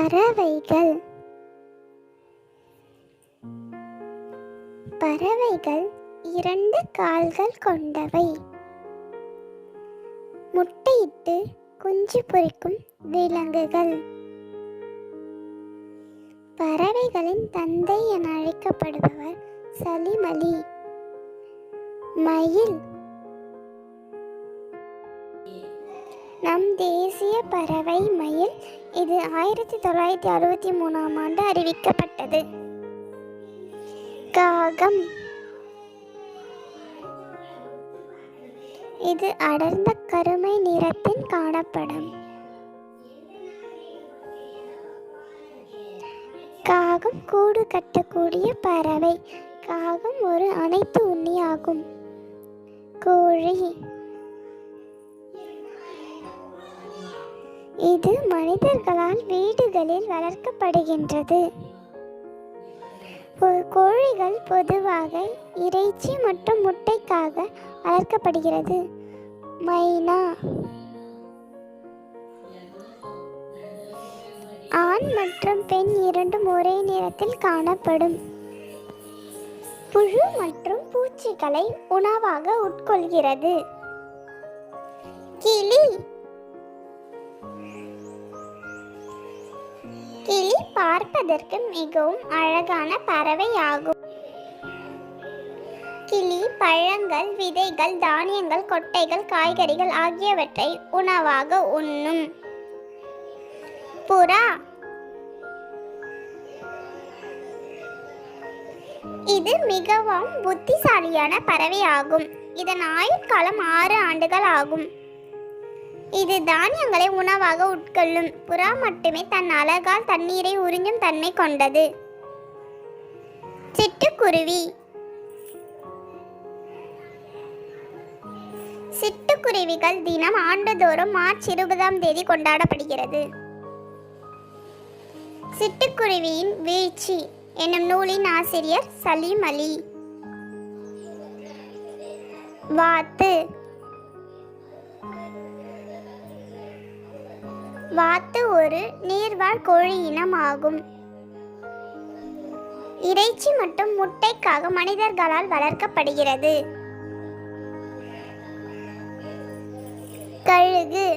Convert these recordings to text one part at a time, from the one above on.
பறவைகள். பறவைகள் 2 கால்கள் கொண்டவை. முட்டையிட்டு குஞ்சு பொரிக்கும் விலங்குகள். பறவைகளின் தந்தை என அழைக்கப்படுபவர் சலிமலி. மயில் நம் தேசிய பறவை மயில். இது 1963ஆம் ஆண்டு அறிவிக்கப்பட்டது. காகம் இது அடர்ந்த கருமை நிறத்தில் காணப்படும். காகம் கூடு கட்டக்கூடிய பறவை. காகம் ஒரு அனைத்து உண்ணியாகும். கோழி இது மனிதர்களால் வீடுகளில் வளர்க்கப்படுகின்றது. கோழிகள் பொதுவாக இறைச்சி மற்றும் முட்டைக்காக வளர்க்கப்படுகிறது. மைனா ஆண் மற்றும் பெண் இரண்டும் ஒரே நிறத்தில் காணப்படும். புழு மற்றும் பூச்சிகளை உணவாக உட்கொள்கிறது. கிளி கிளி பார்ப்பதற்கு மிகவும் அழகான பறவை ஆகும். கிளி பழங்கள், விதைகள், தானியங்கள், கொட்டைகள், காய்கறிகள் ஆகியவற்றை உணவாக உண்ணும். புறா இது மிகவும் புத்திசாலியான பறவை ஆகும். இதன் ஆயுட்காலம் 6 ஆண்டுகள் ஆகும். இது தானியங்களை உணவாக உட்கொள்ளும். புறா மட்டுமே தன் அலகால் தண்ணீரை உறிஞ்சும் தன்மை கொண்டது. சிட்டுக்குருவி சிட்டுக்குருவிகள் தினம் ஆண்டுதோறும் மார்ச் 20ஆம் தேதி கொண்டாடப்படுகிறது. சிட்டுக்குருவியின் வீழ்ச்சி என்னும் நூலின் ஆசிரியர் சலிமலி. வாத்து வாத்து ஒரு நீர்வாழ் கோழி இனம் ஆகும். இறைச்சி மற்றும் முட்டைக்காக மனிதர்களால் வளர்க்கப்படுகிறது. கழுகு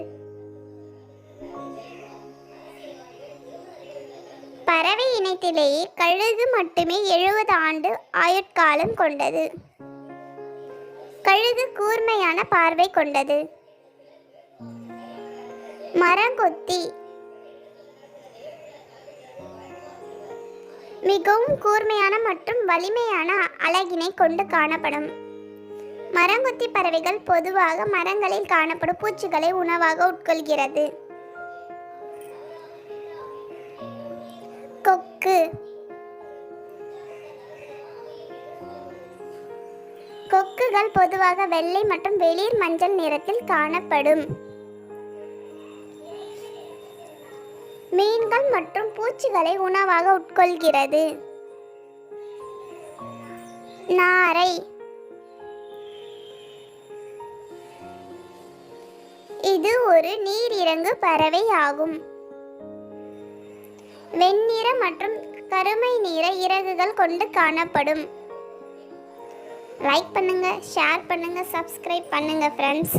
பறவை இனத்திலேயே கழுகு மட்டுமே 70 ஆண்டு ஆயுட்காலம் கொண்டது. கழுகு கூர்மையான பார்வை கொண்டது. மரங்கொத்தி மிகவும் கூர்மையான மற்றும் வலிமையான அலகினை கொண்டு காணப்படும். மரங்கொத்தி பறவைகள் பொதுவாக மரங்களில் காணப்படும் பூச்சிகளை உணவாக உட்கொள்கிறது. கொக்கு கொக்குகள் பொதுவாக வெள்ளை மற்றும் வெளிர் மஞ்சள் நிறத்தில் காணப்படும். மீன்கள் மற்றும் பூச்சிகளை உணவாக உட்கொள்கிறது. நாரை இது ஒரு நீரிறங்கு பறவை ஆகும். வெண்ணிற மற்றும் கருமை நிற இறகுகள் கொண்டு காணப்படும். லைக் பண்ணுங்க, ஷேர் பண்ணுங்க, சப்ஸ்கிரைப் பண்ணுங்க ஃப்ரெண்ட்ஸ்.